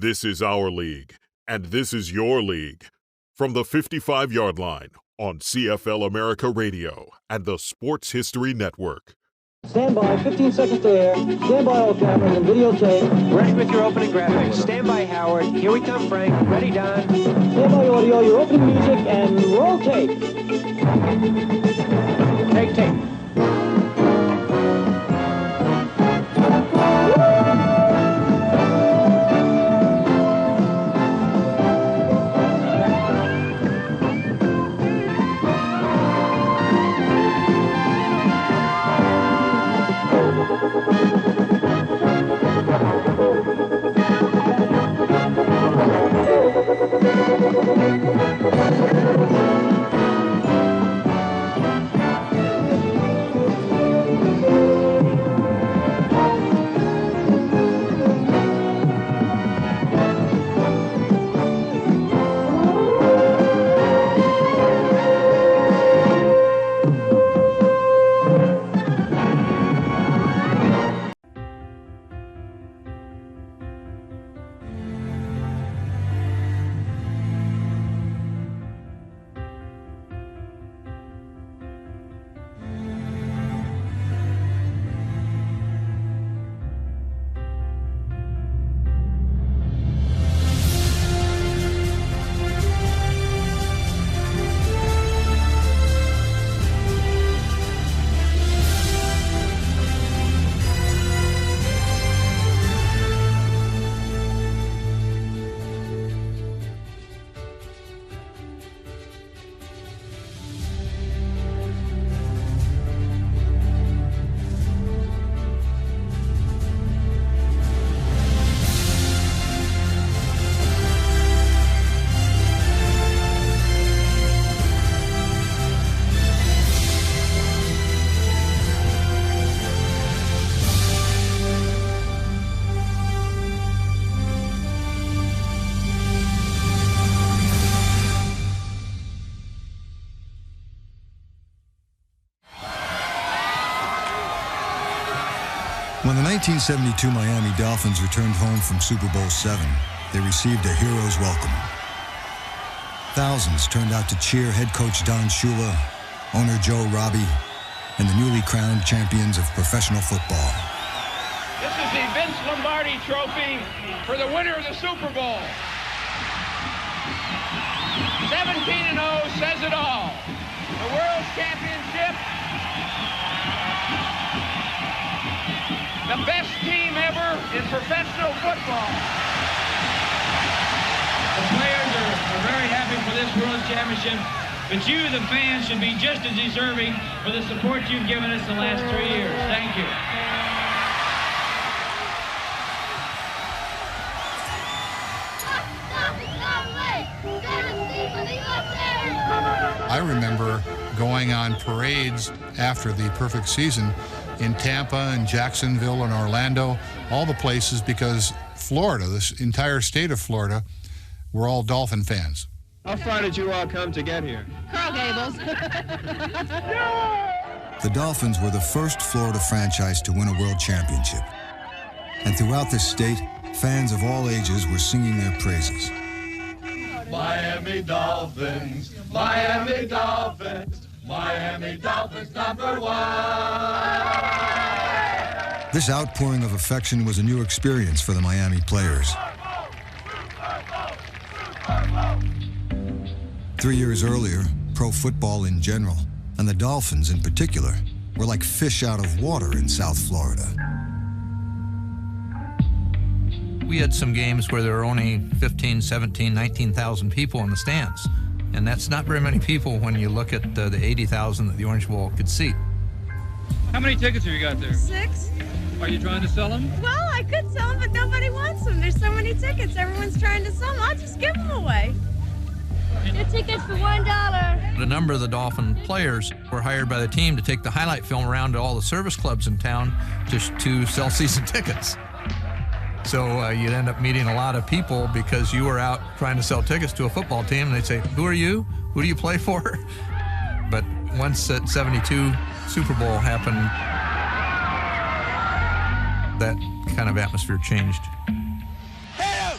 This is our league, and this is your league. From the 55-yard line on CFL America Radio and the Sports History Network. Stand by, 15 seconds to air. Stand by all cameras and videotape. Ready with your opening graphics. Stand by, Howard. Here we come, Frank. Ready, Don. Stand by audio, your opening music, and roll tape. Take tape. When the 1972 Miami Dolphins returned home from Super Bowl VII, they received a hero's welcome. Thousands turned out to cheer head coach Don Shula, owner Joe Robbie, and the newly crowned champions of professional football. This is the Vince Lombardi Trophy for the winner of the Super Bowl. 17-0 says it all. The World Championship. The best team ever in professional football. The players are very happy for this World Championship, but you, the fans, should be just as deserving for the support you've given us the last 3 years. Thank you. I remember going on parades after the perfect season in Tampa and Jacksonville and Orlando, all the places, because Florida, this entire state of Florida, were all Dolphin fans. How far did you all come to get here? Carl Gables. The Dolphins were the first Florida franchise to win a world championship. And throughout the state, fans of all ages were singing their praises. Miami Dolphins, Miami Dolphins, Miami Dolphins #1. This outpouring of affection was a new experience for the Miami players. 3 years earlier, pro football in general, and the Dolphins in particular, were like fish out of water in South Florida. We had some games where there were only 15, 17, 19,000 people in the stands. And that's not very many people when you look at the 80,000 that the Orange Bowl could seat. How many tickets have you got there? 6. Are you trying to sell them? Well, I could sell them, but nobody wants them. There's so many tickets. Everyone's trying to sell them. I'll just give them away. Your tickets for $1. A number of the Dolphin players were hired by the team to take the highlight film around to all the service clubs in town to sell season tickets. So you'd end up meeting a lot of people because you were out trying to sell tickets to a football team, and they'd say, "Who are you? Who do you play for?" But once that 72 Super Bowl happened, that kind of atmosphere changed. Hit him!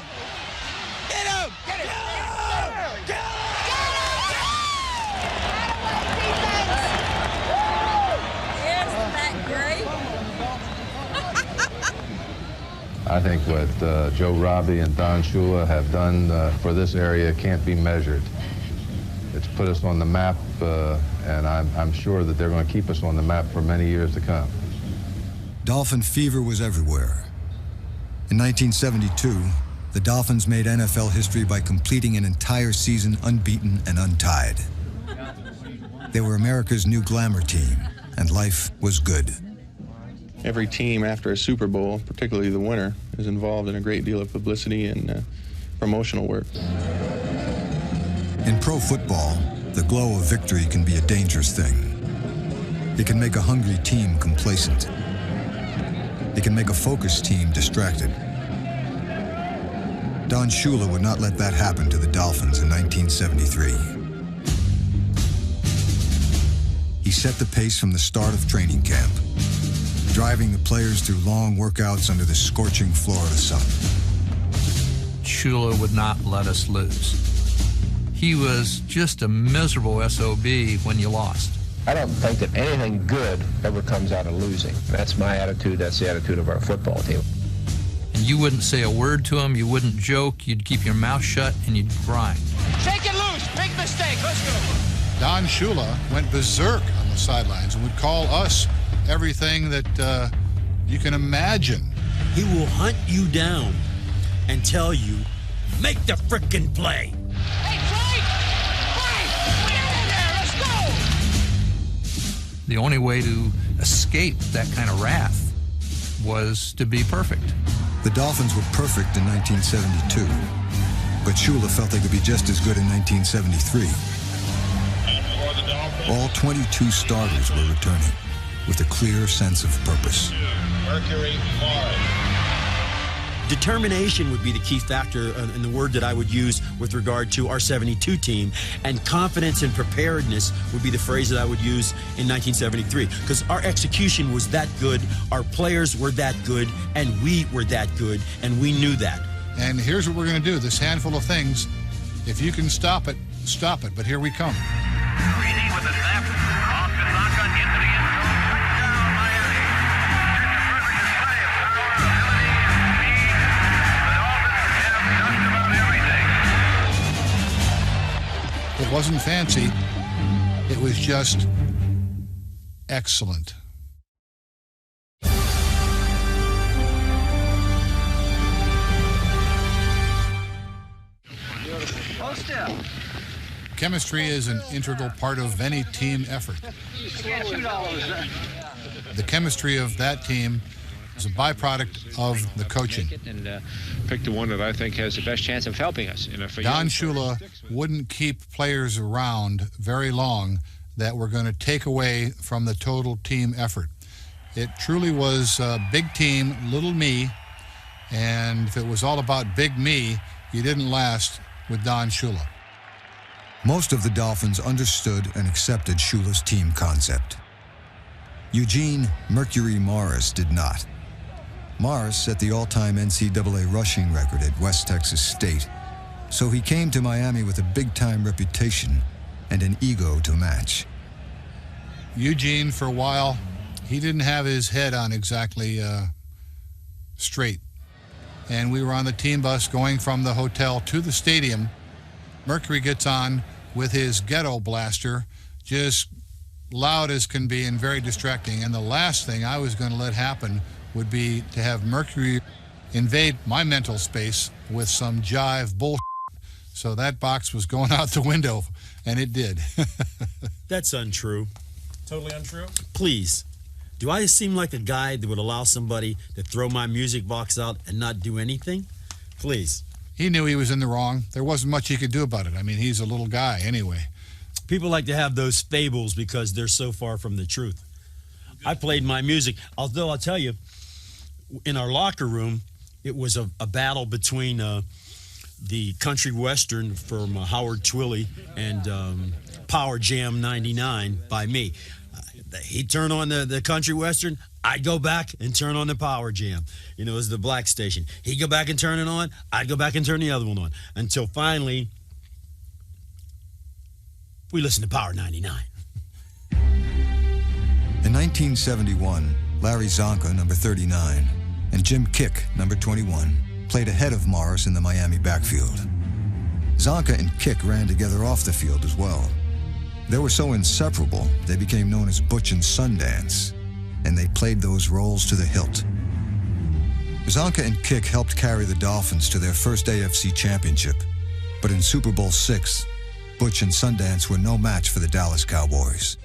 I think what Joe Robbie and Don Shula have done for this area can't be measured. It's put us on the map, and I'm sure that they're going to keep us on the map for many years to come. Dolphin fever was everywhere. In 1972, the Dolphins made NFL history by completing an entire season unbeaten and untied. They were America's new glamour team, and life was good. Every team after a Super Bowl, particularly the winner, is involved in a great deal of publicity and promotional work. In pro football, the glow of victory can be a dangerous thing. It can make a hungry team complacent. It can make a focused team distracted. Don Shula would not let that happen to the Dolphins in 1973. He set the pace from the start of training camp, driving the players through long workouts under the scorching Florida sun. Shula would not let us lose. He was just a miserable SOB when you lost. I don't think that anything good ever comes out of losing. That's my attitude. That's the attitude of our football team. And you wouldn't say a word to him. You wouldn't joke. You'd keep your mouth shut and you'd grind. Shake it loose. Big mistake. Let's go. Don Shula went berserk on the sidelines and would call us everything that you can imagine. He will hunt you down and tell you, make the frickin' play. Hey, Frank! Frank! Get in there! Let's go! The only way to escape that kind of wrath was to be perfect. The Dolphins were perfect in 1972, but Shula felt they could be just as good in 1973. All 22 starters were returning with a clear sense of purpose. Mercury, Mars. Determination would be the key factor in the word that I would use with regard to our 72 team, and confidence and preparedness would be the phrase that I would use in 1973, because our execution was that good, our players were that good, and we were that good, and we knew that. And here's what we're going to do, this handful of things. If you can stop it, but here we come. Reedy with the snap. Off to Saka, into the end zone. Touchdown, Miami. It wasn't fancy. It was just excellent. Chemistry is an integral part of any team effort. The chemistry of that team is a byproduct of the coaching. And pick the one that I think has the best chance of helping us. Don Shula wouldn't keep players around very long that were going to take away from the total team effort. It truly was big team, little me, and if it was all about big me, you didn't last with Don Shula. Most of the Dolphins understood and accepted Shula's team concept. Eugene "Mercury" Morris did not. Morris set the all-time NCAA rushing record at West Texas State, so he came to Miami with a big-time reputation and an ego to match. Eugene, for a while, he didn't have his head on exactly straight. And we were on the team bus going from the hotel to the stadium. Mercury gets on with his ghetto blaster, just loud as can be and very distracting. And the last thing I was going to let happen would be to have Mercury invade my mental space with some jive bullshit. So that box was going out the window, and it did. That's untrue. Totally untrue? Please. Do I seem like a guy that would allow somebody to throw my music box out and not do anything? Please. He knew he was in the wrong. There wasn't much he could do about it. I mean, he's a little guy anyway. People like to have those fables because they're so far from the truth. I played my music, although I'll tell you, in our locker room, it was a battle between the country western from Howard Twilley and Power Jam 99 by me. He'd turn on the country western, I'd go back and turn on the Power Jam. You know, it was the black station. He'd go back and turn it on, I'd go back and turn the other one on. Until finally, we listened to Power 99. In 1971, Larry Zonka, number 39, and Jim Kick, number 21, played ahead of Morris in the Miami backfield. Zonka and Kick ran together off the field as well. They were so inseparable, they became known as Butch and Sundance, and they played those roles to the hilt. Zonka and Kick helped carry the Dolphins to their first AFC championship, but in Super Bowl VI, Butch and Sundance were no match for the Dallas Cowboys.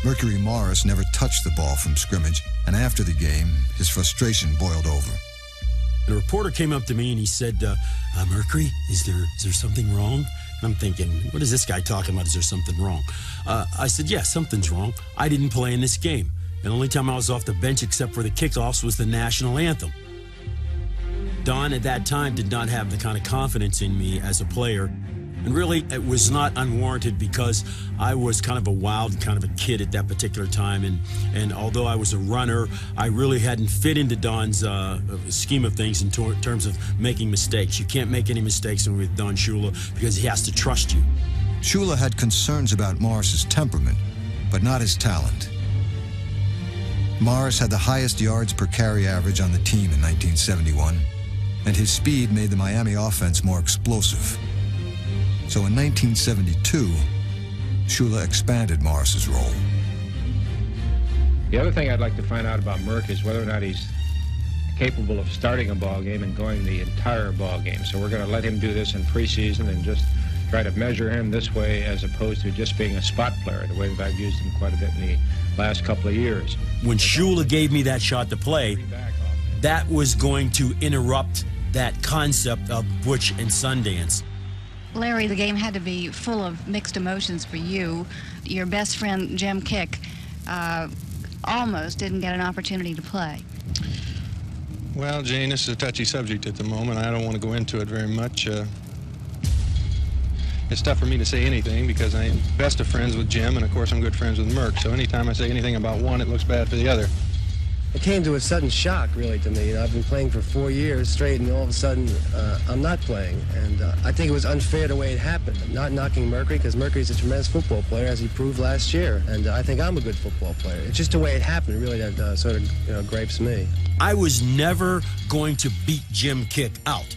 Mercury Morris never touched the ball from scrimmage, and after the game, his frustration boiled over. The reporter came up to me and he said, Mercury, is there something wrong? And I'm thinking, what is this guy talking about? Is there something wrong? I said, yeah, something's wrong. I didn't play in this game. And the only time I was off the bench except for the kickoffs was the national anthem. Don at that time did not have the kind of confidence in me as a player. And really, it was not unwarranted because I was kind of a wild kind of a kid at that particular time. And although I was a runner, I really hadn't fit into Don's scheme of things in terms of making mistakes. You can't make any mistakes with Don Shula because he has to trust you. Shula had concerns about Morris's temperament, but not his talent. Morris had the highest yards per carry average on the team in 1971, and his speed made the Miami offense more explosive. So in 1972, Shula expanded Morris's role. The other thing I'd like to find out about Merck is whether or not he's capable of starting a ball game and going the entire ball game. So we're going to let him do this in preseason and just try to measure him this way as opposed to just being a spot player, the way that I've used him quite a bit in the last couple of years. When Shula gave me that shot to play, that was going to interrupt that concept of Butch and Sundance. Larry, the game had to be full of mixed emotions for you. Your best friend, Jim Kick, almost didn't get an opportunity to play. Well, Jane, this is a touchy subject at the moment. I don't want to go into it very much. It's tough for me to say anything because I'm best of friends with Jim, and of course I'm good friends with Merck. So anytime I say anything about one, it looks bad for the other. It came to a sudden shock, really, to me. I've been playing for 4 years straight, and all of a sudden, I'm not playing. And I think it was unfair the way it happened. I'm not knocking Mercury, because Mercury's a tremendous football player, as he proved last year. And I think I'm a good football player. It's just the way it happened, really, that sort of gripes me. I was never going to beat Jim Kick out.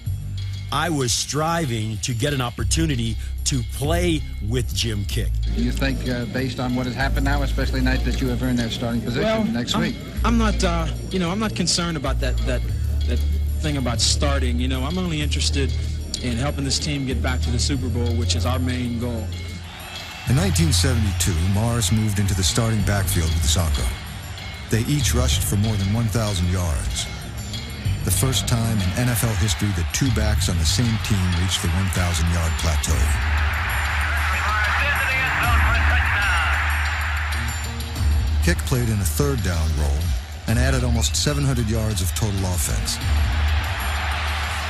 I was striving to get an opportunity to play with Jim Kick. Do you think, based on what has happened now, especially tonight, that you have earned that starting position next week? I'm not, I'm not concerned about that thing about starting. I'm only interested in helping this team get back to the Super Bowl, which is our main goal. In 1972, Morris moved into the starting backfield with Zonka. They each rushed for more than 1,000 yards. The first time in NFL history that two backs on the same team reached the 1,000-yard plateau. Kick played in a third down role and added almost 700 yards of total offense.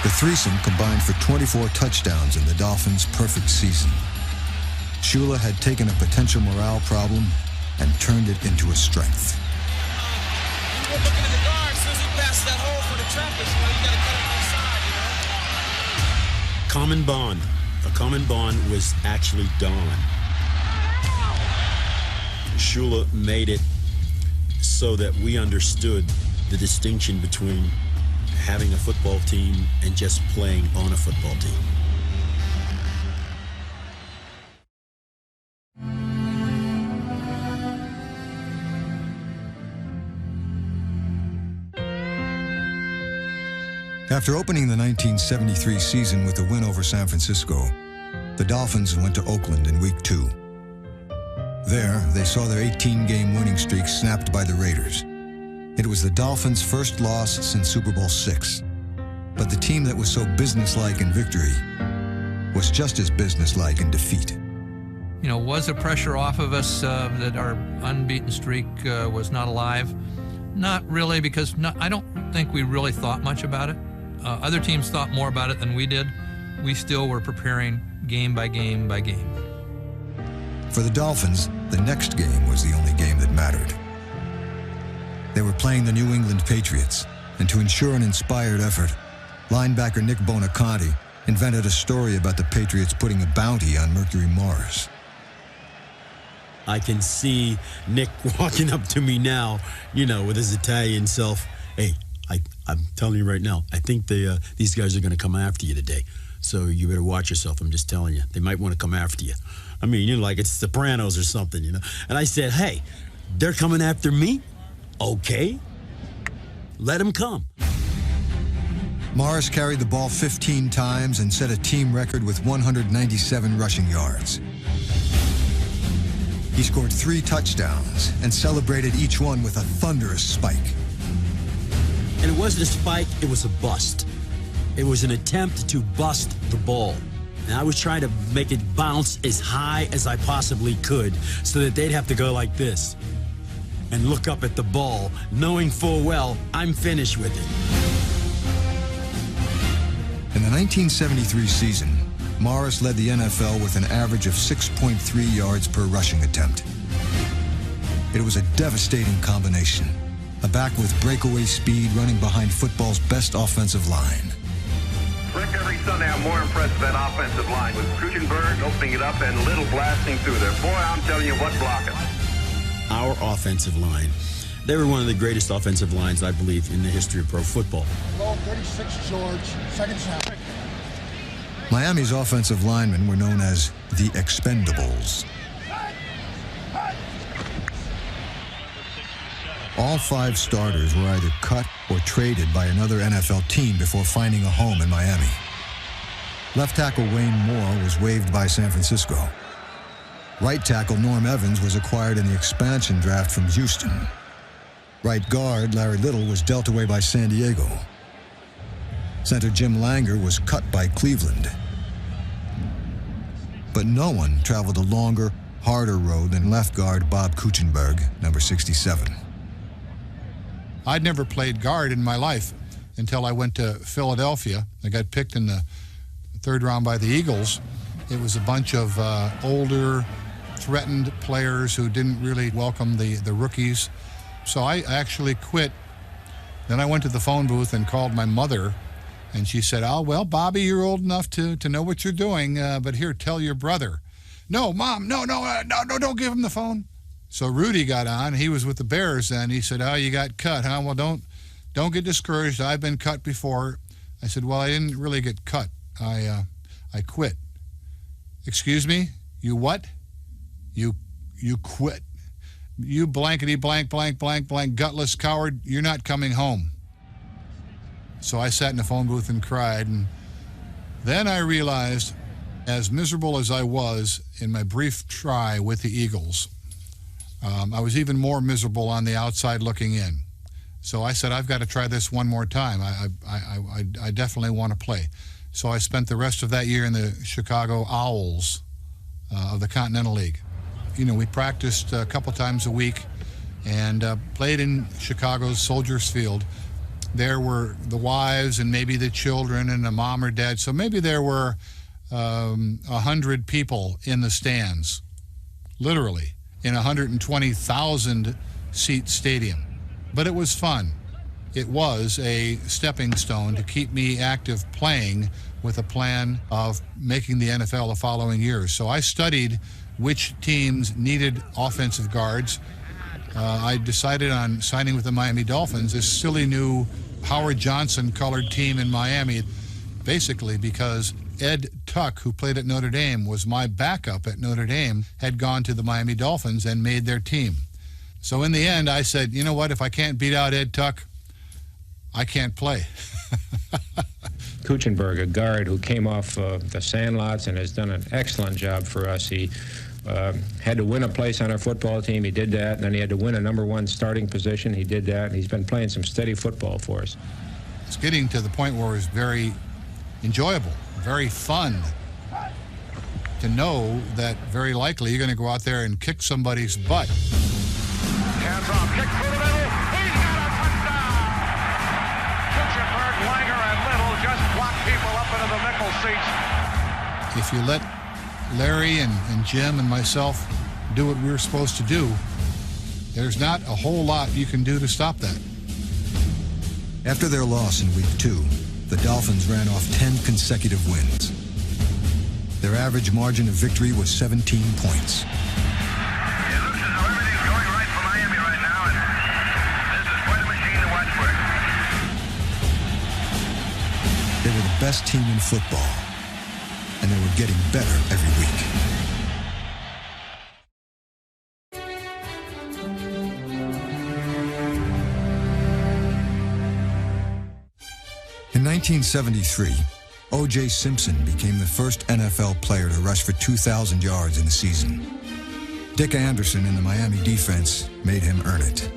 The threesome combined for 24 touchdowns in the Dolphins' perfect season. Shula had taken a potential morale problem and turned it into a strength. Looking at the guard, as soon as he passes that hole for the trappers, you got to cut it inside, Common bond. A common bond was actually Don. Shula made it so that we understood the distinction between having a football team and just playing on a football team. After opening the 1973 season with a win over San Francisco, the Dolphins went to Oakland in Week 2. There, they saw their 18-game winning streak snapped by the Raiders. It was the Dolphins' first loss since Super Bowl VI. But the team that was so businesslike in victory was just as businesslike in defeat. Was the pressure off of us that our unbeaten streak was not alive? Not really, because I don't think we really thought much about it. Other teams thought more about it than we did. We still were preparing game by game by game. For the Dolphins, the next game was the only game that mattered. They were playing the New England Patriots, and to ensure an inspired effort, linebacker Nick Bonaconte invented a story about the Patriots putting a bounty on Mercury Morris. I can see Nick walking up to me now, with his Italian self. Hey, I'm telling you right now, I think these guys are going to come after you today. So you better watch yourself. I'm just telling you. They might want to come after you. I mean, like it's Sopranos or something, And I said, hey, they're coming after me? Okay. Let them come. Morris carried the ball 15 times and set a team record with 197 rushing yards. He scored 3 touchdowns and celebrated each one with a thunderous spike. And it wasn't a spike, it was a bust. It was an attempt to bust the ball. And I was trying to make it bounce as high as I possibly could so that they'd have to go like this and look up at the ball, knowing full well I'm finished with it. In the 1973 season, Morris led the NFL with an average of 6.3 yards per rushing attempt. It was a devastating combination. A back with breakaway speed running behind football's best offensive line. Rick, every Sunday I'm more impressed with that offensive line with Kuchenberg opening it up and Little blasting through there. Boy, I'm telling you what blocking. Our offensive line, they were one of the greatest offensive lines, I believe, in the history of pro football. Low 36 George, second snap. Miami's offensive linemen were known as the Expendables. All 5 starters were either cut or traded by another NFL team before finding a home in Miami. Left tackle Wayne Moore was waived by San Francisco. Right tackle Norm Evans was acquired in the expansion draft from Houston. Right guard Larry Little was dealt away by San Diego. Center Jim Langer was cut by Cleveland. But no one traveled a longer, harder road than left guard Bob Kuchenberg, number 67. I'd never played guard in my life until I went to Philadelphia. I got picked in the 3rd round by the Eagles. It was a bunch of older, threatened players who didn't really welcome the rookies. So I actually quit. Then I went to the phone booth and called my mother, and she said, "Oh, well, Bobby, you're old enough to know what you're doing, but here, tell your brother." "No, Mom, no, don't give him the phone." So Rudy got on. He was with the Bears then. He said, "Oh, you got cut, huh? Well, don't get discouraged. I've been cut before." I said, "Well, I didn't really get cut. I quit." "Excuse me? You what?" You quit. "You blankety blank, blank, blank, blank, gutless coward. You're not coming home." So I sat in the phone booth and cried. And then I realized, as miserable as I was in my brief try with the Eagles, I was even more miserable on the outside looking in. So I said, I've got to try this one more time. I definitely want to play. So I spent the rest of that year in the Chicago Owls of the Continental League. We practiced a couple times a week and played in Chicago's Soldiers Field. There were the wives and maybe the children and a mom or dad. So maybe there were 100 people in the stands, literally, in a 120,000-seat stadium. But it was fun. It was a stepping stone to keep me active playing with a plan of making the NFL the following year. So I studied which teams needed offensive guards. I decided on signing with the Miami Dolphins, this silly new Howard Johnson-colored team in Miami, basically because Ed Tuck, who played at Notre Dame, was my backup at Notre Dame, had gone to the Miami Dolphins and made their team. So in the end, I said, you know what, if I can't beat out Ed Tuck, I can't play. Kuchenberg, a guard who came off the sandlots and has done an excellent job for us. He had to win a place on our football team. He did that. And then he had to win a #1 starting position. He did that. And he's been playing some steady football for us. It's getting to the point where it's very enjoyable, very fun to know that very likely you're going to go out there and kick somebody's butt. Hands off, kick through the middle. He's got a touchdown. Kuchenberg, Langer, and Little just block people up into the nickel seats. If you let Larry and Jim and myself do what we were supposed to do, there's not a whole lot you can do to stop that. After their loss in Week 2, the Dolphins ran off 10 consecutive wins. Their average margin of victory was 17 points. In best team in football, and they were getting better every week. In 1973, O.J. Simpson became the first NFL player to rush for 2,000 yards in a season. Dick Anderson in the Miami defense made him earn it.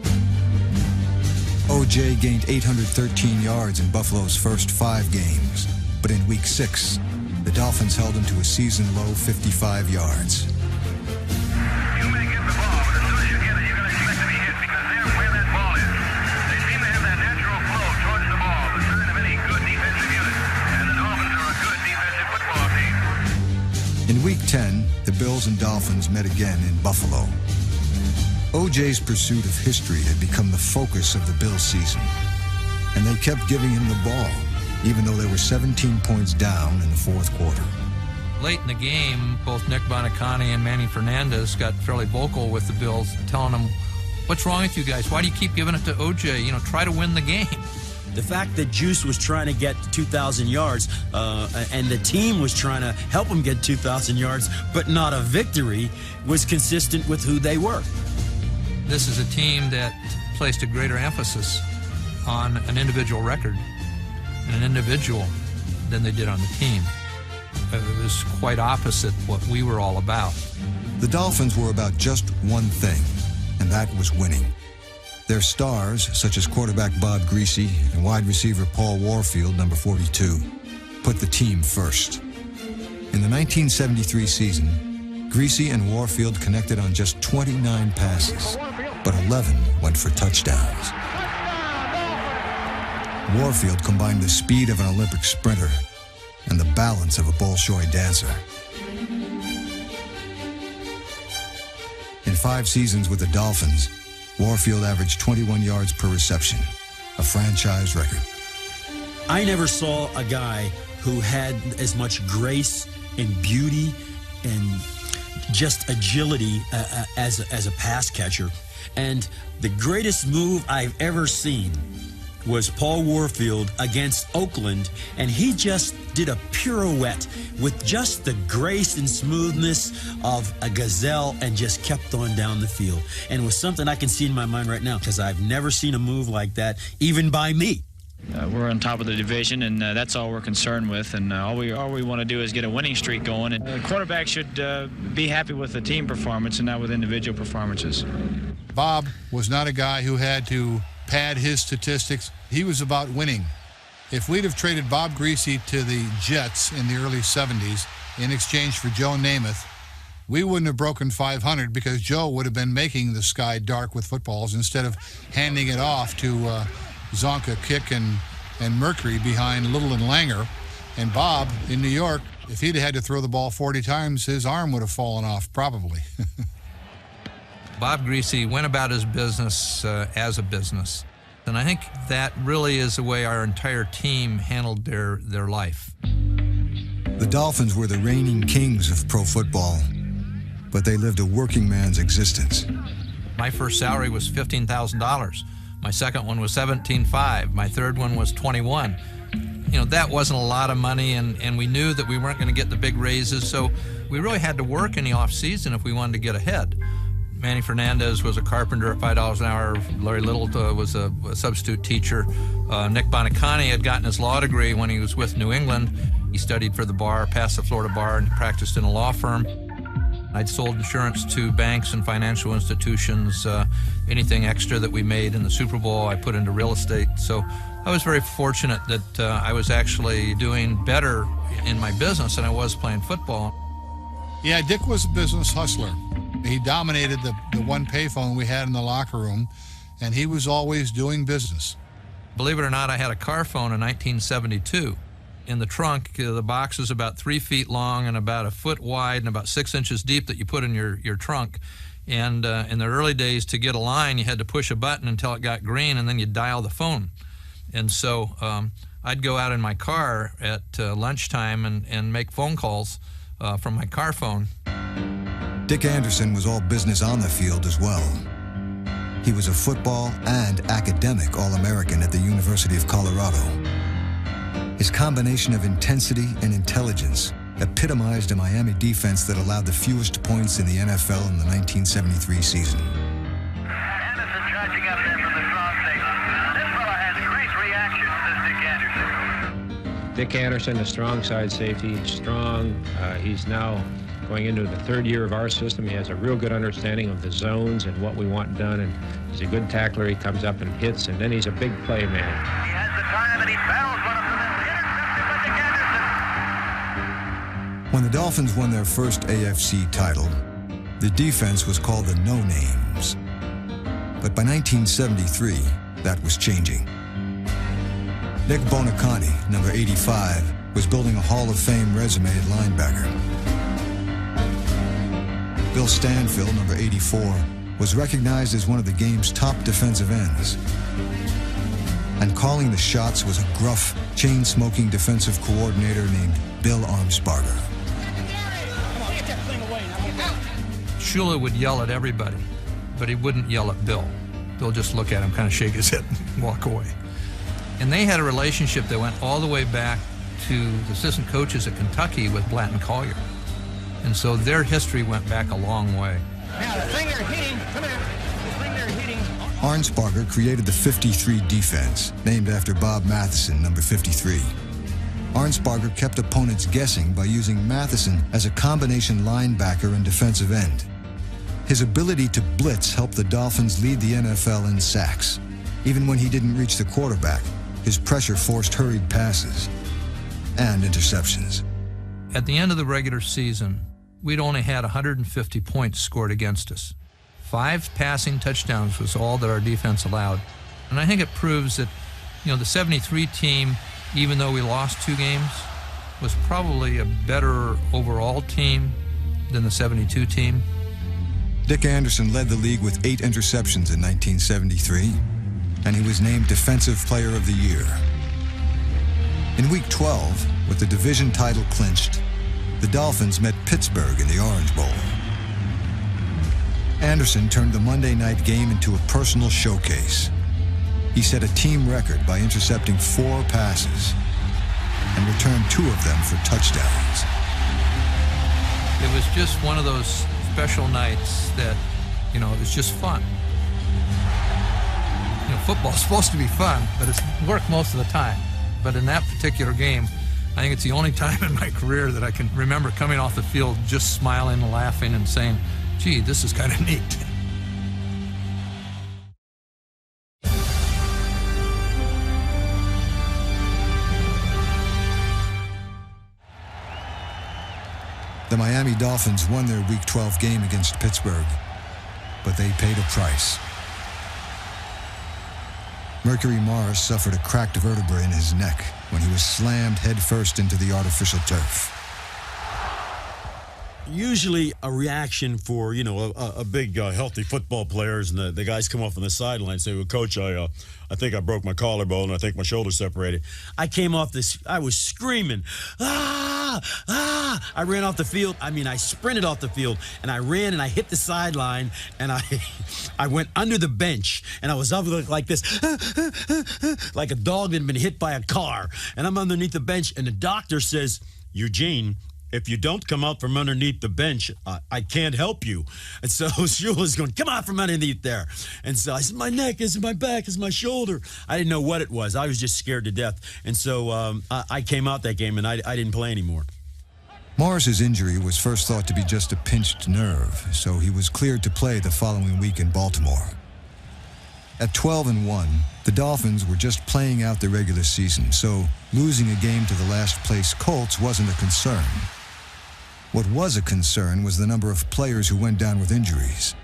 O.J. gained 813 yards in Buffalo's first 5 games, but in Week 6, the Dolphins held him to a season-low 55 yards. You may get the ball, but as soon as you get it, you're going to expect to be hit because they're where that ball is. They seem to have that natural flow towards the ball, the sign of any good defensive unit. And the Dolphins are a good defensive football team. In Week 10, the Bills and Dolphins met again in Buffalo. O.J.'s pursuit of history had become the focus of the Bills season, and they kept giving him the ball, even though they were 17 points down in the fourth quarter. Late in the game, both Nick Bonacani and Manny Fernandez got fairly vocal with the Bills, telling them, "What's wrong with you guys? Why do you keep giving it to O.J.? Try to win the game." The fact that Juice was trying to get 2,000 yards and the team was trying to help him get 2,000 yards, but not a victory, was consistent with who they were. This is a team that placed a greater emphasis on an individual record and an individual than they did on the team. It was quite opposite what we were all about. The Dolphins were about just one thing, and that was winning. Their stars, such as quarterback Bob Greasy and wide receiver Paul Warfield, number 42, put the team first. In the 1973 season, Greasy and Warfield connected on just 29 passes, but 11 went for touchdowns. Warfield combined the speed of an Olympic sprinter and the balance of a Bolshoi dancer. In 5 seasons with the Dolphins, Warfield averaged 21 yards per reception, a franchise record. I never saw a guy who had as much grace and beauty and just agility as a pass catcher. And the greatest move I've ever seen was Paul Warfield against Oakland, and he just did a pirouette with just the grace and smoothness of a gazelle and just kept on down the field. And it was something I can see in my mind right now because I've never seen a move like that, even by me. We're on top of the division, and that's all we're concerned with. And all we want to do is get a winning streak going. And the quarterback should be happy with the team performance and not with individual performances. Bob was not a guy who had to pad his statistics. He was about winning. If we'd have traded Bob Greasy to the Jets in the early 70s in exchange for Joe Namath, we wouldn't have broken 500 because Joe would have been making the sky dark with footballs instead of handing it off to Zonka, Kick, and Mercury behind Little and Langer. And Bob in New York, if he'd had to throw the ball 40 times, his arm would have fallen off, probably. Bob Greasy went about his business as a business. And I think that really is the way our entire team handled their life. The Dolphins were the reigning kings of pro football, but they lived a working man's existence. My first salary was $15,000. My second one was $17,500. My third one was $21,000. That wasn't a lot of money, and we knew that we weren't going to get the big raises, so we really had to work in the off-season if we wanted to get ahead. Manny Fernandez was a carpenter at $5 an hour. Larry Little was a substitute teacher. Nick Bonacani had gotten his law degree when he was with New England. He studied for the bar, passed the Florida bar, and practiced in a law firm. I'd sold insurance to banks and financial institutions. Anything extra that we made in the Super Bowl, I put into real estate. So I was very fortunate that I was actually doing better in my business than I was playing football. Yeah, Dick was a business hustler. He dominated the one payphone we had in the locker room, and he was always doing business. Believe it or not, I had a car phone in 1972. In the trunk, the box was about 3 feet long and about a foot wide and about 6 inches deep that you put in your trunk. And in the early days, to get a line, you had to push a button until it got green, and then you'd dial the phone. And so I'd go out in my car at lunchtime and make phone calls from my car phone. Dick Anderson was all business on the field as well. He was a football and academic All-American at the University of Colorado. His combination of intensity and intelligence epitomized a Miami defense that allowed the fewest points in the NFL in the 1973 season. Anderson charging up there from the strong safety. This fella has great reactions, this Dick Anderson. Dick Anderson, a strong side safety, strong. He's now going into the third year of our system. He has a real good understanding of the zones and what we want done, and he's a good tackler. He comes up and hits, and then he's a big play man. He has the time, and he battles one of them. Intercepted by Dick Anderson. When the Dolphins won their first AFC title, the defense was called the No Names. But by 1973, that was changing. Nick Bonaconti, number 85, was building a Hall of Fame resume at linebacker. Bill Stanfield, number 84, was recognized as one of the game's top defensive ends. And calling the shots was a gruff, chain-smoking defensive coordinator named Bill Armsparger. Shula would yell at everybody, but he wouldn't yell at Bill. Bill just look at him, kind of shake his head and walk away. And they had a relationship that went all the way back to the assistant coaches at Kentucky with Blanton Collier. And so their history went back a long way. Now, the thing they're hitting, come here. The thing they're hitting. Arnsparger created the 53 defense, named after Bob Matheson, number 53. Arnsparger kept opponents guessing by using Matheson as a combination linebacker and defensive end. His ability to blitz helped the Dolphins lead the NFL in sacks. Even when he didn't reach the quarterback, his pressure forced hurried passes and interceptions. At the end of the regular season, we'd only had 150 points scored against us. 5 passing touchdowns was all that our defense allowed. And I think it proves that, the 73 team, even though we lost 2 games, was probably a better overall team than the 72 team. Dick Anderson led the league with 8 interceptions in 1973, and he was named Defensive Player of the Year. In Week 12, with the division title clinched, the Dolphins met Pittsburgh in the Orange Bowl. Anderson turned the Monday night game into a personal showcase. He set a team record by intercepting 4 passes and returned 2 of them for touchdowns. It was just one of those special nights that, it was just fun. Football's supposed to be fun, but it's work most of the time. But in that particular game, I think it's the only time in my career that I can remember coming off the field just smiling and laughing and saying, gee, this is kind of neat. The Miami Dolphins won their Week 12 game against Pittsburgh, but they paid a price. Mercury Morris suffered a cracked vertebrae in his neck when he was slammed headfirst into the artificial turf. Usually a reaction for, a big, healthy football players, and the guys come off on the sideline and say, well, Coach, I think I broke my collarbone, and I think my shoulder separated. I came off I was screaming, ah, ah. I ran off the field. I sprinted off the field, and I ran, and I hit the sideline, and I went under the bench, and I was up like this, like a dog that had been hit by a car. And I'm underneath the bench, and the doctor says, Eugene, if you don't come out from underneath the bench, I can't help you. And so Shula's going, come out from underneath there. And so I said, my neck, is my back, is my shoulder. I didn't know what it was. I was just scared to death. And so I came out that game, and I didn't play anymore. Morris's injury was first thought to be just a pinched nerve, so he was cleared to play the following week in Baltimore. At 12-1, the Dolphins were just playing out the regular season, so losing a game to the last-place Colts wasn't a concern. What was a concern was the number of players who went down with injuries.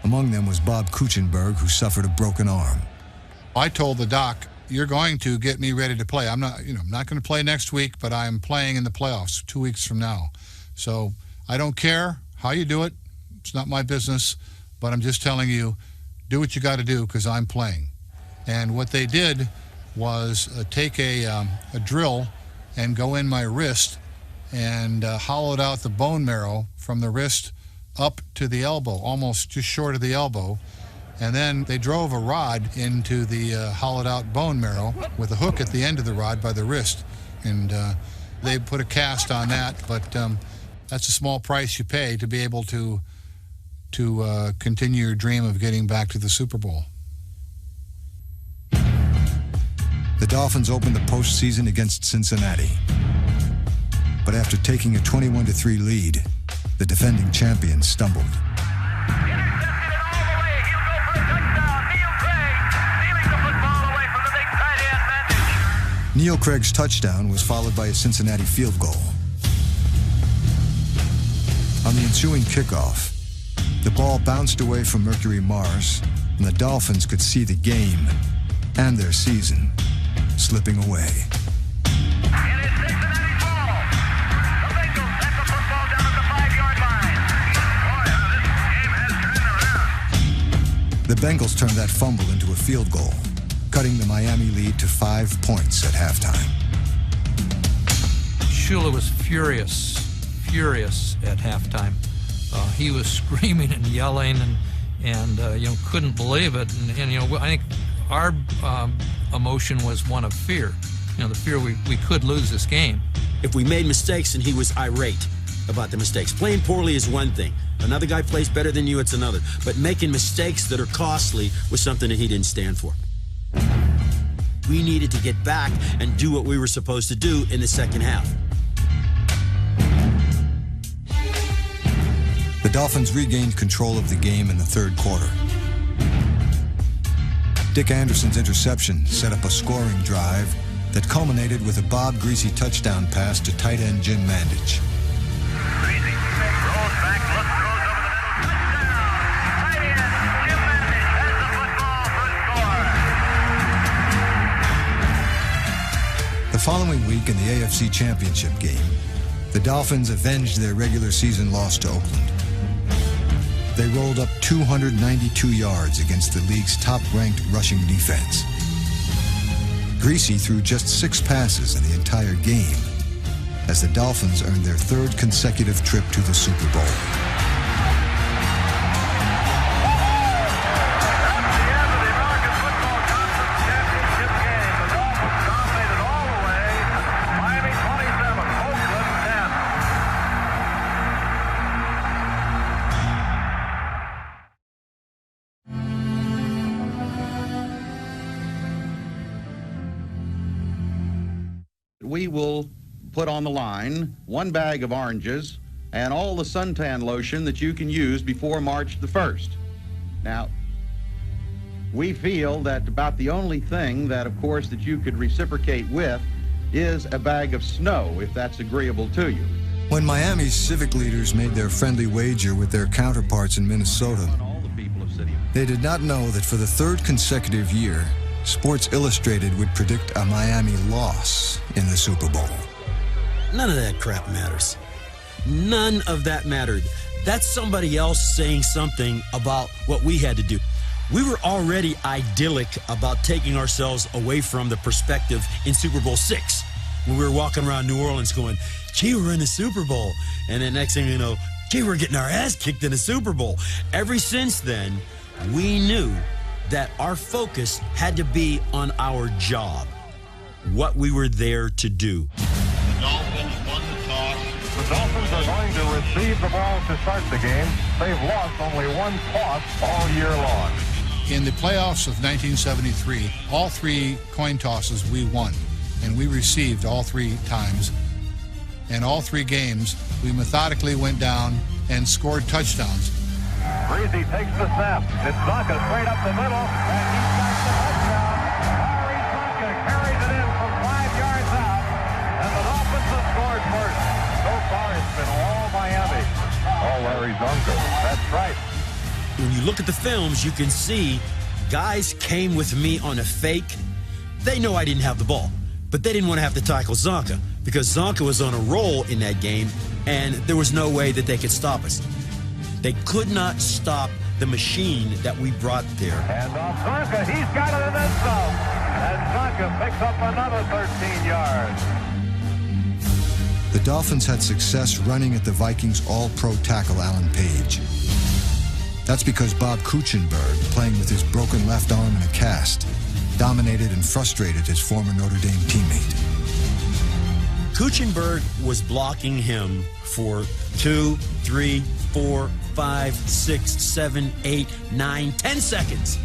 Among them was Bob Kuchenberg, who suffered a broken arm. I told the doc, you're going to get me ready to play. I'm not going to play next week, but I'm playing in the playoffs 2 weeks from now. So I don't care how you do it. It's not my business, but I'm just telling you, do what you got to do because I'm playing. And what they did was take a drill and go in my wrist and hollowed out the bone marrow from the wrist up to the elbow, almost just short of the elbow. And then they drove a rod into the hollowed out bone marrow with a hook at the end of the rod by the wrist. And they put a cast on that, but that's a small price you pay to be able to continue your dream of getting back to the Super Bowl. The Dolphins opened the postseason against Cincinnati. But after taking a 21-3 lead, the defending champions stumbled. Neil Craig's touchdown was followed by a Cincinnati field goal. On the ensuing kickoff, the ball bounced away from Mercury Mars, and the Dolphins could see the game and their season slipping away. The Bengals turned that fumble into a field goal, cutting the Miami lead to 5 points at halftime. Shula was furious at halftime. He was screaming and yelling and couldn't believe it. And I think our emotion was one of fear. The fear we could lose this game. If we made mistakes and he was irate about the mistakes. Playing poorly is one thing. Another guy plays better than you, it's another. But making mistakes that are costly was something that he didn't stand for. We needed to get back and do what we were supposed to do in the second half. The Dolphins regained control of the game in the third quarter. Dick Anderson's interception set up a scoring drive that culminated with a Bob Greasy touchdown pass to tight end Jim Mandich. The following week in the AFC Championship game, the Dolphins avenged their regular season loss to Oakland. They rolled up 292 yards against the league's top-ranked rushing defense. Greasy threw just 6 passes in the entire game as the Dolphins earned their 3rd consecutive trip to the Super Bowl. We will put on the line 1 bag of oranges and all the suntan lotion that you can use before March the 1st. Now, we feel that about the only thing that, of course, that you could reciprocate with is a bag of snow, if that's agreeable to you. When Miami's civic leaders made their friendly wager with their counterparts in Minnesota, they did not know that for the 3rd consecutive year, Sports Illustrated would predict a Miami loss in the Super Bowl. None of that crap matters. None of that mattered. That's somebody else saying something about what we had to do. We were already idyllic about taking ourselves away from the perspective in Super Bowl VI, when we were walking around New Orleans going, gee, we're in the Super Bowl. And then next thing you know, gee, we're getting our ass kicked in the Super Bowl. Ever since then, we knew that our focus had to be on our job, what we were there to do. The Dolphins won the toss. The Dolphins are going to receive the ball to start the game. They've lost only 1 toss all year long. In the playoffs of 1973, all 3 coin tosses we won, and we received all 3 times. And all 3 games, we methodically went down and scored touchdowns. Greasy takes the snap. It's Zonka straight up the middle, and he's got the touchdown. Larry Zonka carries it in from 5 yards out, and the Dolphins have scored first. So far, it's been all Miami. All Larry Zonka. That's right. When you look at the films, you can see guys came with me on a fake. They know I didn't have the ball, but they didn't want to have to tackle Zonka because Zonka was on a roll in that game, and there was no way that they could stop us. They could not stop the machine that we brought there. And off Zonka, he's got it in the end zone. And Zonka picks up another 13 yards. The Dolphins had success running at the Vikings all-pro tackle Alan Page. That's because Bob Kuchenberg, playing with his broken left arm in a cast, dominated and frustrated his former Notre Dame teammate. Kuchenberg was blocking him for 2, 3, 4, 5, 6, 7, 8, 9, 10 seconds,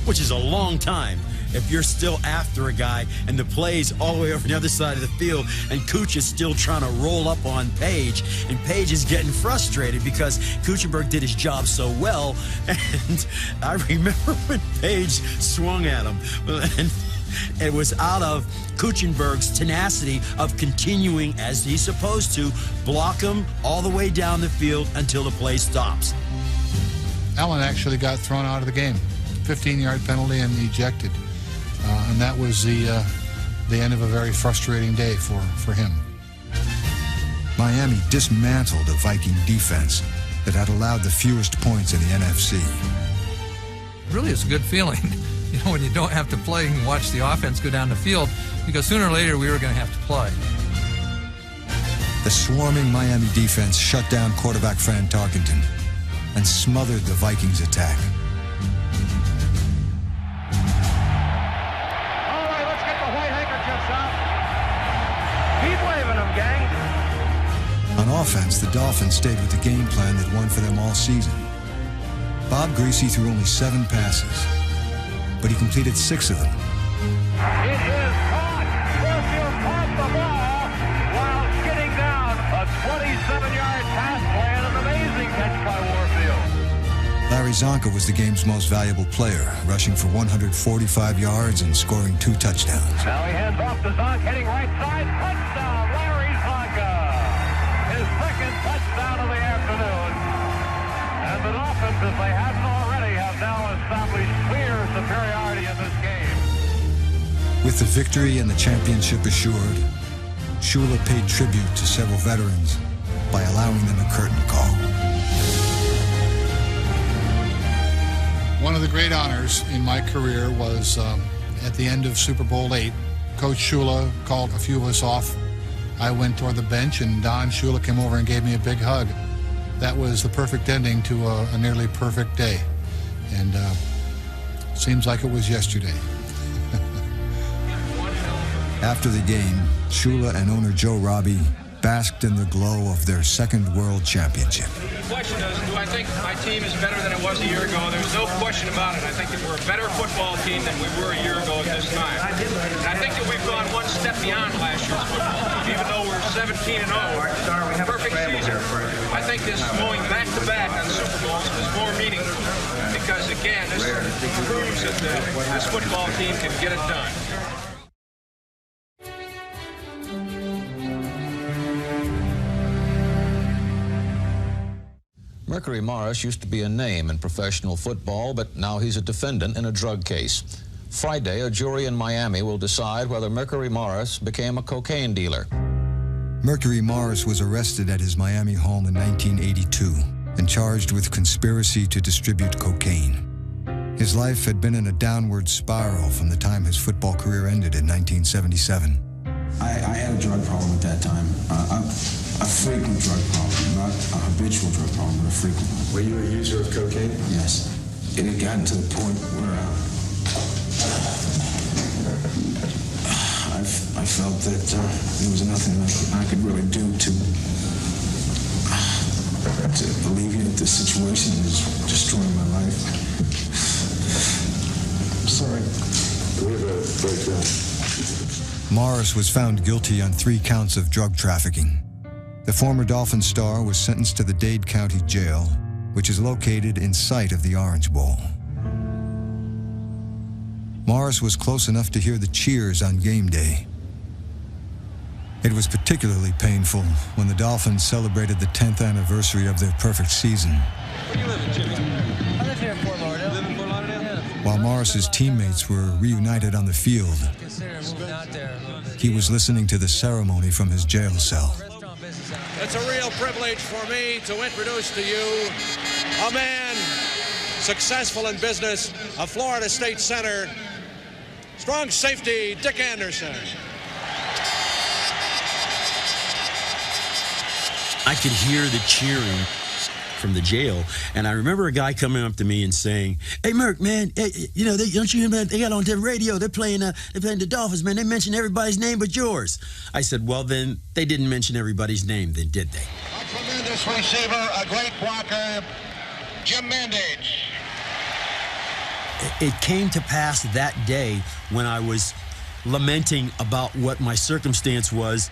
which is a long time if you're still after a guy and the play's all the way over the other side of the field and Kuch is still trying to roll up on Page, and Page is getting frustrated because Kuchenberg did his job so well. And I remember when Page swung at him, and it was out of Kuchenberg's tenacity of continuing, as he's supposed to, block him all the way down the field until the play stops. Allen actually got thrown out of the game. 15-yard penalty and ejected. And that was the end of a very frustrating day for him. Miami dismantled a Viking defense that had allowed the fewest points in the NFC. Really, it's a good feeling, when you don't have to play and watch the offense go down the field, because sooner or later we were going to have to play. The swarming Miami defense shut down quarterback Fran Tarkenton and smothered the Vikings' attack. On offense, the Dolphins stayed with the game plan that won for them all season. Bob Greasy threw only 7 passes, but he completed 6 of them. It is caught. Warfield caught the ball while skidding down. A 27-yard pass play and an amazing catch by Warfield. Larry Zonka was the game's most valuable player, rushing for 145 yards and scoring 2 touchdowns. Now he hands off to Zonk, heading right side. Touchdown, Larry Zonka. His second touchdown of the afternoon. And the Dolphins, if they hadn't already, have now established clear superiority in this game. With the victory and the championship assured, Shula paid tribute to several veterans by allowing them a curtain call. One of the great honors in my career was at the end of Super Bowl VIII. Coach Shula called a few of us off. I went toward the bench, and Don Shula came over and gave me a big hug. That was the perfect ending to a nearly perfect day. And seems like it was yesterday. After the game, Shula and owner Joe Robbie basked in the glow of their second world championship. The question is, do I think my team is better than it was a year ago? There's no question about it. I think that we're a better football team than we were a year ago at this time. And I think that we've gone one step beyond last year's football team, even though we're 17-0. Perfect season. I think this going back-to-back on Super Bowls is more meaningful because, again, this proves that this football team can get it done. Mercury Morris used to be a name in professional football, but now he's a defendant in a drug case. Friday, a jury in Miami will decide whether Mercury Morris became a cocaine dealer. Mercury Morris was arrested at his Miami home in 1982 and charged with conspiracy to distribute cocaine. His life had been in a downward spiral from the time his football career ended in 1977. I had a drug problem at that time. A frequent drug problem, not a habitual drug problem, but a frequent one. Were you a user of cocaine? Yes. It had gotten to the point where I felt that there was nothing I could really do to alleviate this situation. It was destroying my life. I'm sorry. We have a breakdown. Morris was found guilty on 3 counts of drug trafficking. The former Dolphins star was sentenced to the Dade County Jail, which is located in sight of the Orange Bowl. Morris was close enough to hear the cheers on game day. It was particularly painful when the Dolphins celebrated the 10th anniversary of their perfect season. Where you living, Jimmy? I live here in Fort Lauderdale. You live in Fort Lauderdale? Yeah. While Morris's teammates were reunited on the field, he was listening to the ceremony from his jail cell. It's a real privilege for me to introduce to you a man successful in business, a Florida State Center, strong safety, Dick Anderson. I could hear the cheering from the jail, and I remember a guy coming up to me and saying, "Hey, Merk, man, hey, you know, don't you hear about, they got on the radio, they're playing the Dolphins, man. They mentioned everybody's name but yours." I said, "Well, then they didn't mention everybody's name, then did they?" A tremendous receiver, a great blocker, Jim Mandage. It came to pass that day when I was lamenting about what my circumstance was,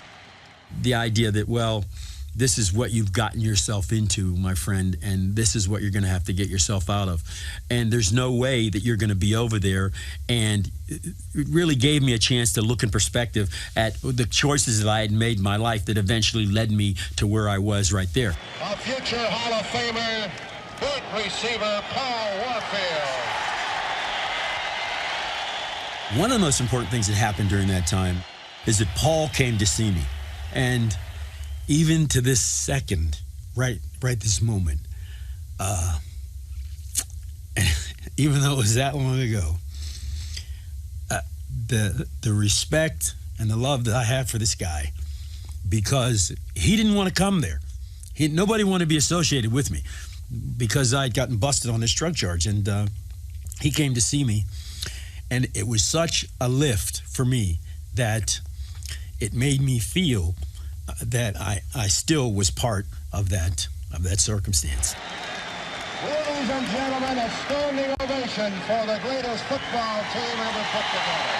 the idea that, well, this is what you've gotten yourself into, my friend, and this is what you're going to have to get yourself out of. And there's no way that you're going to be over there. And it really gave me a chance to look in perspective at the choices that I had made in my life that eventually led me to where I was right there. A future Hall of Famer, big receiver, Paul Warfield. One of the most important things that happened during that time is that Paul came to see me. And even to this second, right this moment, even though it was that long ago, the respect and the love that I have for this guy, because he didn't want to come there. Nobody wanted to be associated with me because I'd gotten busted on this drug charge, and he came to see me. And it was such a lift for me that it made me feel that I still was part of that circumstance. Ladies and gentlemen, a standing ovation for the greatest football team ever put together.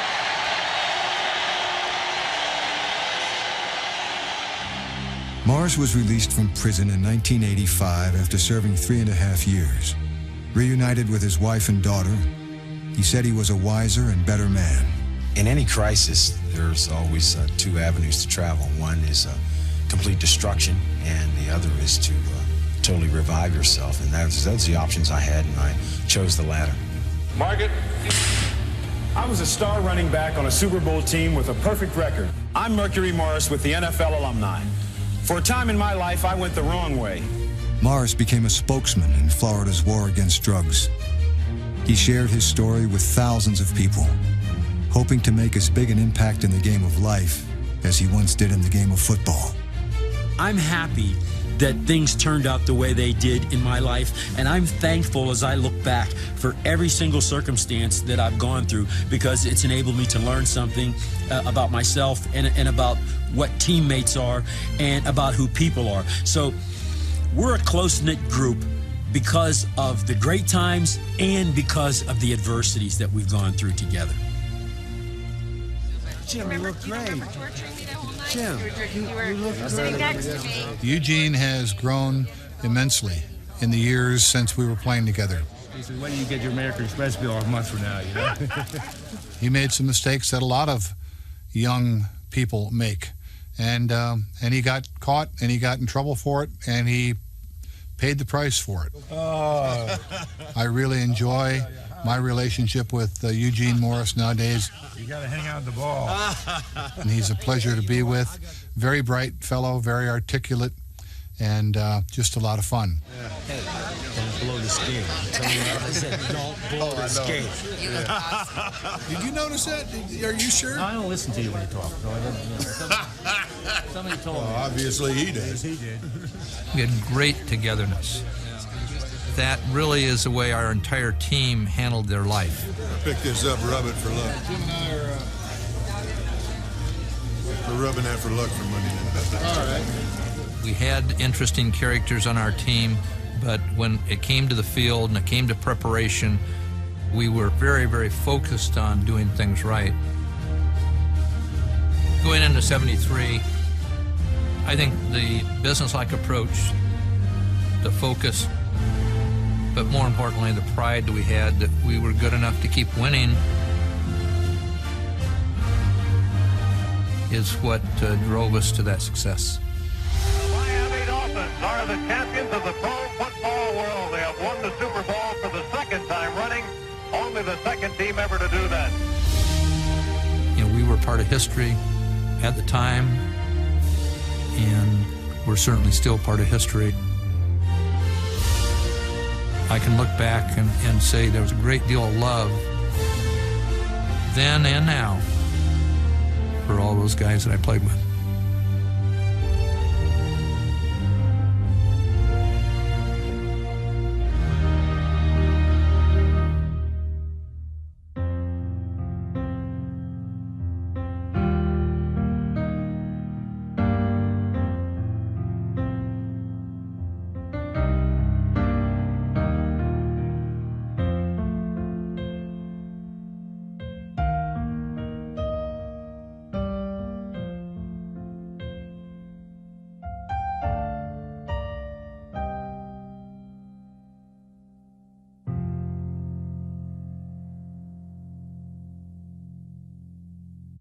Morris was released from prison in 1985 after serving 3.5 years. Reunited with his wife and daughter, he said he was a wiser and better man. In any crisis, there's always two avenues to travel. One is complete destruction, and the other is to totally revive yourself. And those are the options I had, and I chose the latter. Margaret, I was a star running back on a Super Bowl team with a perfect record. I'm Mercury Morris with the NFL alumni. For a time in my life, I went the wrong way. Morris became a spokesman in Florida's war against drugs. He shared his story with thousands of people, hoping to make as big an impact in the game of life as he once did in the game of football. I'm happy that things turned out the way they did in my life, and I'm thankful as I look back for every single circumstance that I've gone through, because it's enabled me to learn something about myself and about what teammates are and about who people are. So we're a close-knit group because of the great times and because of the adversities that we've gone through together. Jim, you look great. Jim, you look sitting next to me. Eugene has grown immensely in the years since we were playing together. He said, when do you get your American Express bill a month from now, you know? He made some mistakes that a lot of young people make. And he got caught, and he got in trouble for it, and he paid the price for it. Oh. I really enjoy my relationship with Eugene Morris nowadays. You got to hang out the ball. And he's a pleasure to be with. Very bright fellow, very articulate, and just a lot of fun. Yeah. Hey, don't blow the skin. I said, don't blow the skin. Did you notice that? Are you sure? No, I don't listen to you when you talk. Somebody told me. Obviously he did. Yes, he did. We had great togetherness. That really is the way our entire team handled their life. Pick this up, rub it for luck. Jim and I are we're rubbing that for luck for Monday night. All right. We had interesting characters on our team, but when it came to the field and it came to preparation, we were very, very focused on doing things right. Going into '73, I think the business-like approach, the focus, but more importantly, the pride that we had that we were good enough to keep winning is what drove us to that success. The Miami Dolphins are the champions of the pro football world. They have won the Super Bowl for the second time running. Only the second team ever to do that. You know, we were part of history at the time, and we're certainly still part of history. I can look back and say there was a great deal of love then and now for all those guys that I played with.